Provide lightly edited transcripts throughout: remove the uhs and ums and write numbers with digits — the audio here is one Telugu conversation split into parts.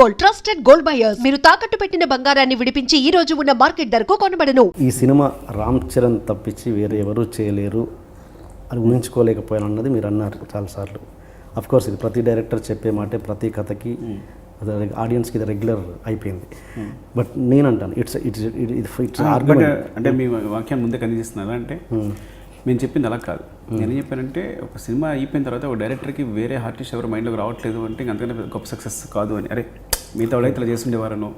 Gold, trusted gold buyers. మీరు తాకట్టు పెట్టిన బంగారాన్ని విడిపించి ఈ రోజు ఉన్న మార్కెట్ ధరకు కొనబడను. ఈ సినిమా రామ్ చరణ్ తప్పించి వేరే ఎవరూ చేయలేరు అని ఊహించుకోలేకపోయాను అన్నది మీరు అన్నారు చాలాసార్లు. కోర్స్ ఇది ప్రతి డైరెక్టర్ చెప్పే మాటే, ప్రతి కథకి ఆడియన్స్కి ఇది రెగ్యులర్ అయిపోయింది. బట్ నేను అంటాను ఇట్స్ ఆర్గ్యుమెంట్. అంటే మీ వాక్యాన్ని ముందే కనిపిస్తున్నారు అంటే నేను చెప్పింది అలా కాదు. నేనేం చెప్పానంటే ఒక సినిమా అయిపోయిన తర్వాత ఒక డైరెక్టర్కి వేరే ఆర్టిస్ట్ ఎవరు మైండ్లోకి రావట్లేదు అంటే అంతకంటే గొప్ప సక్సెస్ కాదు అని. అరే మిగతా వాళ్ళైతే ఇలా చేస్తుండేవారనో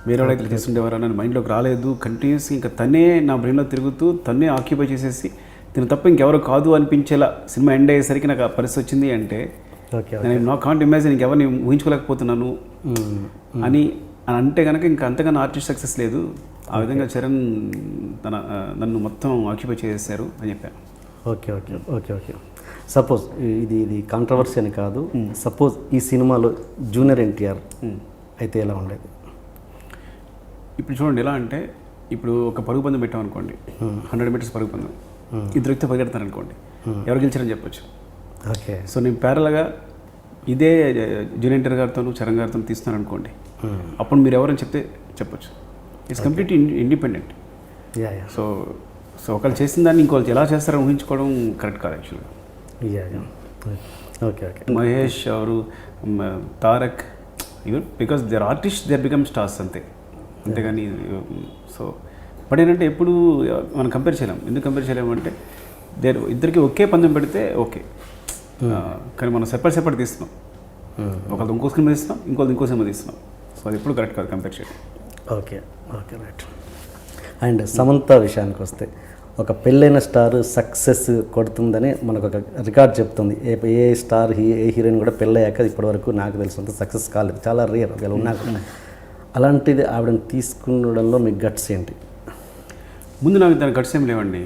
వేరే వాళ్ళైతే ఇలా చేస్తుండేవారనో అని మైండ్లోకి రాలేదు. కంటిన్యూస్ ఇంకా తనే నా బ్రెయిన్లో తిరుగుతూ తనే ఆక్యుపై చేసేసి దీని తప్ప ఇంకెవరు కాదు అనిపించేలా సినిమా ఎండ్ అయ్యేసరికి నాకు ఆ పరిస్థితి వచ్చింది అంటే నేను నా కాంట్ ఇమాజిన్ ఇంకెవరిని ఊహించుకోలేకపోతున్నాను అని అంటే కనుక ఇంకా అంతకన్నా ఆర్టిస్ట్ సక్సెస్ లేదు. ఆ విధంగా చరణ్ నన్ను మొత్తం ఆక్యుపై చేసేసారు అని చెప్పాను. Okay okay okay okay suppose ఇది కాంట్రవర్సీ అని కాదు. సపోజ్ ఈ సినిమాలో జూనియర్ ఎన్టీఆర్ అయితే ఎలా ఉండేది? ఇప్పుడు చూడండి ఎలా అంటే ఇప్పుడు ఒక పరుగు పందెం పెట్టామనుకోండి, 100 మీటర్స్ పరుగు పందెం, ఇద్దరు వ్యక్తి పరిగెడతారు అనుకోండి, ఎవరు గెలిచారని చెప్పొచ్చు. ఓకే సో నేను ప్యారల్గా ఇదే జూనియర్ ఎన్టీఆర్ గారితో చరణ్ గారితో తీస్తున్నాను అనుకోండి, అప్పుడు మీరు ఎవరని చెప్తే చెప్పొచ్చు. It's completely independent. సో ఒకళ్ళు చేసిన దాన్ని ఇంకోళ్ళు ఎలా చేస్తారని ఊహించుకోవడం కరెక్ట్ కాదు యాక్చువల్గా. ఓకే ఓకే మహేష్ ఎవరు, Tarak, even because their artist there become stars అంతేగాని సో బట్ ఏంటంటే ఎప్పుడు మనం కంపేర్ చేయలేం. ఎందుకు కంపేర్ చేయలేము అంటే ఇద్దరికి ఒకే పందెం పెడితే ఓకే, కానీ మనం సెపరేట్ తీస్తున్నాం. ఒకళ్ళు ఇంకో సినిమా తీస్తున్నాం, ఇంకో సినిమా తీస్తున్నాం. సో అది ఎప్పుడు కరెక్ట్ కాదు కంపేర్ చేయడం. Okay okay right. And Samantha విషయానికి వస్తే ఒక పెళ్ళైన స్టార్ సక్సెస్ కొడుతుందని మనకు ఒక రికార్డ్ చెప్తుంది. ఏ స్టార్ ఏ హీరోయిన్ కూడా పెళ్ళయ్యాక ఇప్పటివరకు నాకు తెలిసినంత సక్సెస్ కాలేదు, చాలా రేర్ ఒకవేళ ఉన్నా. అలాంటిది ఆవిడని తీసుకునడంలో మీ గట్స్ ఏంటి? ముందు నాకు దాని గట్స్ ఏం లేవండి.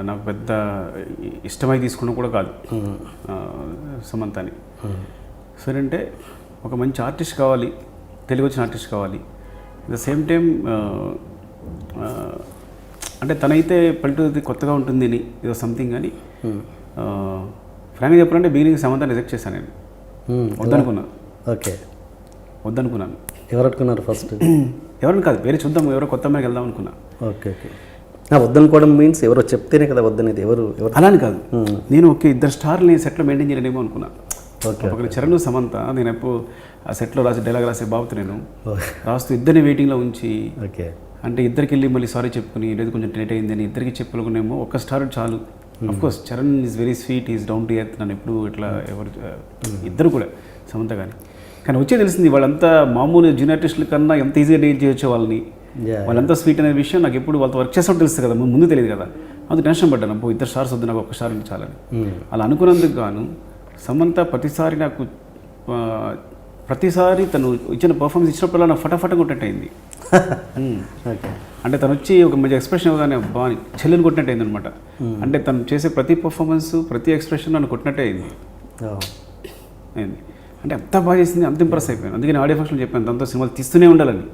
నాకు పెద్ద ఇష్టమై తీసుకున్నా కూడా కాదు సమంతని. సరే అంటే ఒక మంచి ఆర్టిస్ట్ కావాలి, తెలుగు వచ్చిన ఆర్టిస్ట్ కావాలి. అట్ ద సేమ్ టైం అంటే తనైతే పల్లెటూరు కొత్తగా ఉంటుంది అని ఏదో సంథింగ్ అని ఫ్రాంక్గా చెప్పాలంటే బిగినింగ్ సమంత రిజెక్ట్ చేశాను నేను. వద్దనుకున్నాను. ఓకే వద్దనుకున్నాను. ఎవరు అనుకున్నారు ఫస్ట్? ఎవరిని కాదు, వేరే చూద్దాం, ఎవరో కొత్త అమ్మాయికి వెళ్దాం అనుకున్నా. ఓకే ఓకే వద్దనుకోవడం మీన్స్ ఎవరో చెప్తేనే కదా వద్దనేది. ఎవరు అలా అని కాదు, నేను ఓకే ఇద్దరు స్టార్ని సెట్లో మెయింటైన్ చేయలేమో అనుకున్నా. ఓకే ఒకరి చరణ్ సమంత, నేను ఎప్పుడు ఆ సెట్లో డైలాగ్ రాసే బాబుతో నేను రాస్తూ ఇద్దరిని వెయిటింగ్లో ఉంచి, ఓకే అంటే ఇద్దరికి వెళ్ళి మళ్ళీ సారీ చెప్పుకుని లేదు కొంచెం లేట్ అయిందని ఇద్దరికి చెప్పుకునేమో ఒక్క స్టార్ చాలు. Of course Charan is very sweet, is down to earth, నన్ను ఎప్పుడు ఇట్లా ఎవరు ఇద్దరు కూడా సమంత కానీ వచ్చే తెలిసింది వాళ్ళంతా మామూలు జూనియర్ ఆర్టిస్టుల కన్నా ఎంత ఈజీగా డీల్ చేయొచ్చు వాళ్ళని, వాళ్ళంతా స్వీట్ అనే విషయం నాకు ఎప్పుడు వాళ్ళతో వర్క్ చేసినప్పుడు తెలుస్తుంది కదా, ముందు తెలియదు కదా. అందుకు టెన్షన్ పడ్డాను, అప్పుడు ఇద్దరు స్టార్స్ వద్దు, నాకు ఒక్క స్టార్ చాలని. అలా అనుకున్నందుకు గాను సమంత ప్రతిసారి తను ఇచ్చిన పర్ఫార్మెన్స్ ఇచ్చినప్పుడు నాకు ఫటాఫట కొట్టినట్టు అయింది. అంటే తను వచ్చి ఒక మంచి ఎక్స్ప్రెషన్ ఇవ్వగానే అబ్బా చెల్లెని కొట్టినట్టు అయింది అనమాట. అంటే తను చేసే ప్రతి పర్ఫార్మెన్స్ ప్రతి ఎక్స్ప్రెషన్ నన్ను కొట్టినట్టే అయింది. అంటే అంత బాగా చేసింది, అంత ఇంప్రెస్ అయిపోయాను. అందుకని ఆడియో ఫంక్షన్ చెప్పాను తనతో సినిమాలు తీస్తూనే ఉండాలని.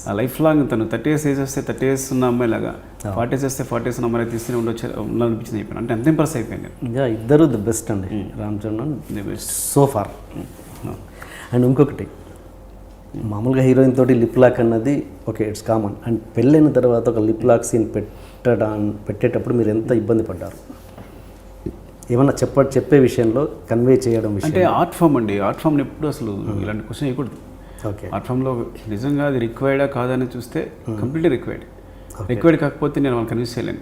ఆ లైఫ్ లాంగ్ తను 30 years వస్తే 30 years ఉన్న అమ్మాయిలాగా, 40 years వస్తే 40 years ఉన్న అమ్మాయి తీస్తూనే ఉండాలనిపించింది చెప్పాను. అంటే అంత ఇంప్రెస్ అయిపోయాను. ఇద్దరు ది బెస్ట్ అండి, Ram Charan the best so far. And ఇంకొకటి మామూలుగా హీరోయిన్ తోటి లిప్ లాక్ అన్నది ఓకే ఇట్స్ కామన్. అండ్ పెళ్ళైన తర్వాత ఒక లిప్ లాక్ సీన్ పెట్టేటప్పుడు మీరు ఎంత ఇబ్బంది పడ్డారు? ఏమన్నా చెప్పే విషయంలో కన్వే చేయడం విషయం అంటే ఆర్ట్ ఫామ్ అండి. ఆర్ట్ ఫామ్ని ఎప్పుడు అసలు ఇలాంటి క్వశ్చన్ వేయకూడదు. ఓకే ఆర్ట్ ఫామ్లో నిజంగా అది రిక్వైర్డా కాదని చూస్తే కంప్లీట్లీ రిక్వైర్డ్ కాకపోతే నేను వాళ్ళు కన్విన్స్ చేయలేను.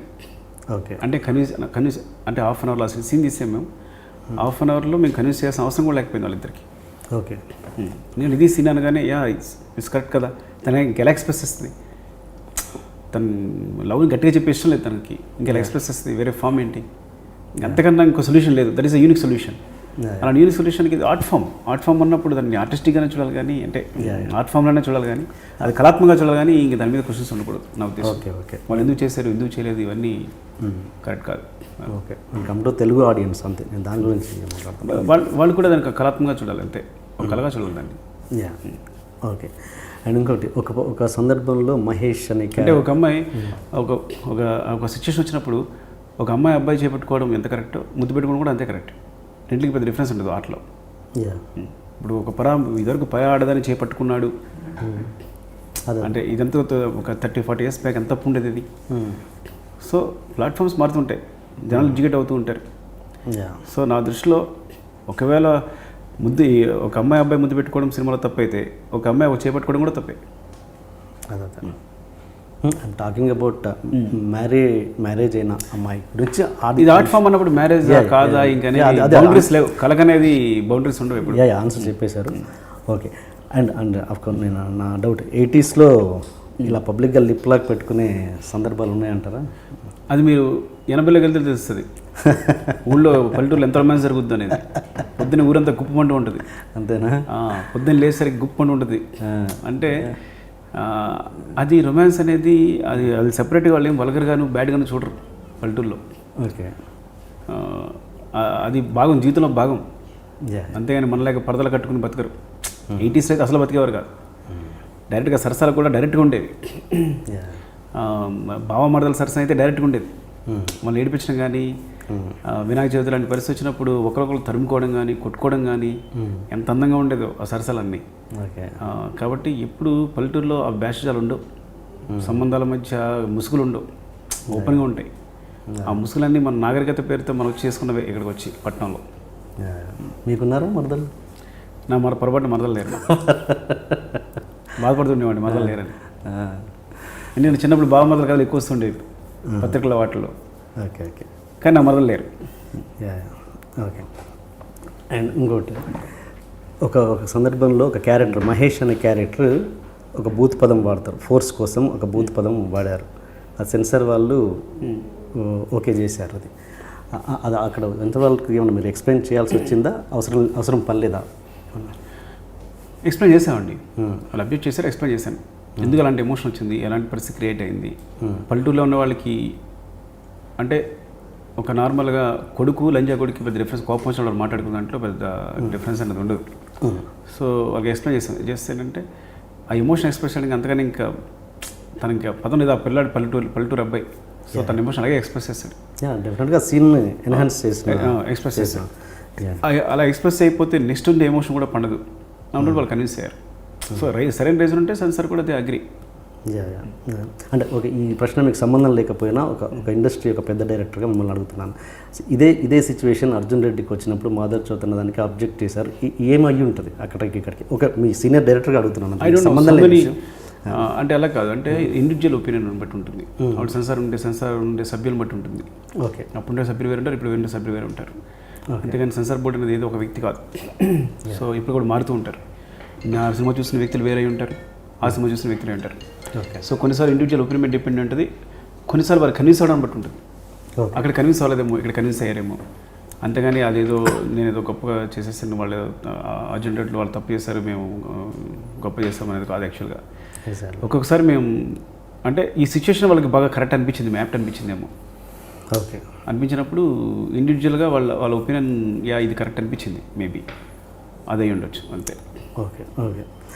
ఓకే అంటే కన్విన్స్ అంటే హాఫ్ అన్ అవర్లో సీన్ తీసాం మేము, హాఫ్ అన్ అవర్లో మేము కన్విన్స్ చేయాల్సిన అవసరం కూడా లేకపోయింది వాళ్ళిద్దరికి. ఓకే నేను ఇది సీన్ అనగానే ఇట్స్ కరెక్ట్ కదా, తన ఇంకెలా ఎక్స్ప్రెస్ చేస్తుంది, తను లవ్ని గట్టిగా చెప్పే ఇష్టం లేదు తనకి, ఇంకెలా ఎక్స్ప్రెస్ చేస్తుంది, వేరే ఫామ్ ఏంటి, అంతకన్నా ఇంకో సొల్యూషన్ లేదు. That is a unique solution. అలా యూనిక్ సొల్యూషన్కి ఇది ఆర్ట్ ఫామ్ అన్నప్పుడు దాన్ని ఆర్టిస్టిక్గానే చూడాలి కానీ, అంటే ఆర్ట్ ఫామ్లోనే చూడాలి కానీ, అది కళాత్మకంగా చూడాలి కానీ ఇంక దాని మీద క్వశ్చన్స్ ఉండకూడదు నా ఉద్దేశం. ఓకే ఓకే వాళ్ళు ఎందుకు చేశారు, ఎందుకు చేయలేదు, ఇవన్నీ కరెక్ట్ కాదు. Okay come to Telugu audience అంతే, నేను దాని గురించి మాట్లాడుతున్నాను. వాళ్ళు కూడా దానికి కళాత్మకంగా చూడాలి, అంతే ఒక కళగా చూడాలి దాన్ని. ఓకే అండ్ ఇంకోటి ఒక సందర్భంలో మహేష్ అని అంటే ఒక అమ్మాయి ఒక సిచ్యువేషన్ వచ్చినప్పుడు ఒక అబ్బాయి చేపట్టుకోవడం ఎంత కరెక్ట్, ముద్దు పెట్టుకోవడం కూడా అంతే కరెక్ట్. రెండింటికి పెద్ద డిఫరెన్స్ ఉండదు ఆటలో. ఇప్పుడు ఇదివరకు పర ఆడదాన్ని చేపట్టుకున్నాడు అదే అంటే ఇదంతా ఒక 30-40 years బ్యాక్ ఎంత తప్పు ఉండేది ఇది. సో ప్లాట్ఫామ్స్ మారుతుంటాయి, జనాలు ఎడ్యుకేట్ అవుతూ ఉంటారు. యా సో నా దృష్టిలో ఒకవేళ ఒక అబ్బాయి ముద్దు పెట్టుకోవడం సినిమాలో తప్పైతే ఒక అమ్మాయి చేపట్టుకోవడం కూడా తప్పే. అదే ఐమ్ టాకింగ్ అబౌట్ మ్యారేజ్ అయిన అమ్మాయి గురించి ఇది ఆర్ట్ ఫామ్ అన్నప్పుడు మ్యారేజ్ కాదా ఇంకా బౌండరీస్ లేవు, కలకనేది బౌండరీస్ ఉండవు ఇప్పుడు. ఆన్సర్ చెప్పేశారు. ఓకే. అండ్ అఫ్కోర్స్ నేను నా డౌట్ 80sలో ఇలా పబ్లిక్గా లిప్ లాక్ పెట్టుకునే సందర్భాలు ఉన్నాయంటారా? అది మీరు 80లోకి వెళ్తే తెలుస్తుంది. ఊళ్ళో పల్లెటూరులో ఎంత రొమాన్స్ జరుగుద్ది అనేది. పొద్దున్న ఊరంతా గుప్పమంటూ ఉంటుంది. అంతేనా? పొద్దున్న లేసరికి గుప్పమంటూ ఉంటుంది. అంటే అది రొమాన్స్ అనేది అది సెపరేట్గా వాళ్ళు ఏం వల్గర్గాను బ్యాడ్గాను చూడరు పల్లెటూరులో. ఓకే. అది భాగం, జీవితంలో భాగం. యా అంతేగాని మనలాగా పరదలు కట్టుకుని బతకరు. 80s అయితే అసలు బతికేవారు కాదు. డైరెక్ట్గా సరసాలు కూడా డైరెక్ట్గా ఉండేవి. భావమర్దల సరసన అయితే డైరెక్ట్గా ఉండేది. మళ్ళీ ఏడిపించడం కానీ, వినాయక చవితి లాంటి పరిస్థితి వచ్చినప్పుడు ఒకరొకరు తరుముకోవడం కానీ, కొట్టుకోవడం కానీ ఎంత అందంగా ఉండేదో ఆ సరసాలన్నీ. ఓకే. కాబట్టి ఎప్పుడు పల్లెటూరులో ఆ బ్యాషాలు ఉండవు, సంబంధాల మధ్య ముసుగులు ఉండవు, ఓపెన్గా ఉంటాయి. ఆ ముసుగులన్నీ మన నాగరికత పేరుతో మనం వచ్చి చేసుకున్నవే ఇక్కడికి వచ్చి పట్టణంలో. మీకున్నారా మరదలు? నా పొరపాటు మరదలు లేరు. బాధపడుతుండేవాడిని మరదలు లేరని. నేను చిన్నప్పుడు బావ మరదలు కథలు ఎక్కువ వస్తుండేవి పత్రికల వాటిల్లో. ఓకే. ఓకే. కానీ నా మరదలు లేరు. ఓకే. అండ్ ఇంకోటి, ఒక సందర్భంలో ఒక క్యారెక్టర్, మహేష్ అనే క్యారెక్టర్ ఒక బూత్ పదం వాడతారు, ఫోర్స్ కోసం ఒక బూత్ పదం వాడారు. ఆ సెన్సార్ వాళ్ళు ఓకే చేశారు. అది అక్కడ ఎంతవరకు ఏమన్నా మీరు ఎక్స్ప్లెయిన్ చేయాల్సి వచ్చిందా? అవసరం పనిలేదా? ఎక్స్ప్లెయిన్ చేసామండి. వాళ్ళు అబ్జెక్ట్ చేశారు, ఎక్స్ప్లెయిన్ చేశాను. ఎందుకు అలాంటి ఎమోషన్ వచ్చింది, ఎలాంటి పరిస్థితి క్రియేట్ అయింది. పల్లెటూరులో ఉన్న వాళ్ళకి అంటే ఒక నార్మల్గా కొడుకు లంజా కొడుకు పెద్ద డిఫరెన్స్, కోపం వచ్చిన వాళ్ళు మాట్లాడుకున్న దాంట్లో పెద్ద డిఫరెన్స్ అనేది ఉండదు. సో వాళ్ళకి ఎక్స్ప్లెయిన్ చేస్తానంటే ఆ ఎమోషన్ ఎక్స్ప్రెస్ చేయడానికి అంతగానే ఇంకా తనకి పదం లేదు. ఆ పల్లెటూరు అబ్బాయి. సో తన ఎమోషన్ అలాగే ఎక్స్ప్రెస్ చేస్తాడు. డెఫినెట్గా సీన్ ఎన్హాన్స్ చేస్తాడు, ఎక్స్ప్రెస్ చేస్తాడు. అలా ఎక్స్ప్రెస్ అయిపోతే నెక్స్ట్ ఉండే ఎమోషన్ కూడా పండదు అన్నట్టు వాళ్ళు కన్విన్స్ అయ్యారు. సో సరైన రీజన్ ఉంటే సెన్సార్ కూడా అది అగ్రి. అంటే ఓకే, ఈ ప్రశ్న మీకు సంబంధం లేకపోయినా ఒక ఇండస్ట్రీ ఒక పెద్ద డైరెక్టర్గా మిమ్మల్ని అడుగుతున్నాను. ఇదే సిచ్యువేషన్ అర్జున్ రెడ్డికి వచ్చినప్పుడు మాధవ్ చౌత్ అన్న దానికి అబ్జెక్ట్ చేశారు. ఏమయ్యి ఉంటుంది ఇక్కడికి? ఒక మీ సీనియర్ డైరెక్టర్గా అడుగుతున్నాను, సంబంధం లేదు. అంటే అలా కాదు, అంటే ఇండివిజువల్ ఒపీనియన్ బట్టి ఉంటుంది. అప్పుడు సెన్సార్ ఉండే సభ్యులను బట్టి ఉంటుంది. ఓకే. అప్పుడు ఉండే సభ్యులు వేరు ఉంటారు, ఇప్పుడు ఉండే సభ్యులు వేరు ఉంటారు. అంతేగాని సెన్సార్ బోర్డు అనేది ఏదో ఒక వ్యక్తి కాదు. సో ఇప్పుడు కూడా మారుతూ ఉంటారు. నా సినిమా చూసిన వ్యక్తులు వేరే ఉంటారు, ఆ సినిమా చూసిన వ్యక్తులు ఉంటారు. ఓకే. సో కొన్నిసార్లు ఇండివిజువల్ ఒపీనియన్ డిపెండ్ ఉంటుంది, కొన్నిసార్లు వారు కన్విన్స్ అవ్వడం బట్టి ఉంటుంది. అక్కడ కన్విన్స్ అవ్వలేదేమో, ఇక్కడ కన్విన్స్ అయ్యారేమో. అంతేగాని అదేదో నేను ఏదో గొప్పగా చేసేసాను, వాళ్ళు అర్జెంట్లో వాళ్ళు తప్పు చేశారు, మేము గొప్ప చేస్తాం అనేది కాదు. యాక్చువల్గా ఒక్కొక్కసారి మేము అంటే ఈ సిచ్యువేషన్ వాళ్ళకి బాగా కరెక్ట్ అనిపించింది, మ్యాప్ట్ అనిపించిందేమో. ఓకే. అనిపించినప్పుడు ఇండివిజువల్గా వాళ్ళ ఒపీనియన్ ఇది కరెక్ట్ అనిపించింది, మేబీ అదే ఉండొచ్చు అంతే. ఓకే. ఓకే.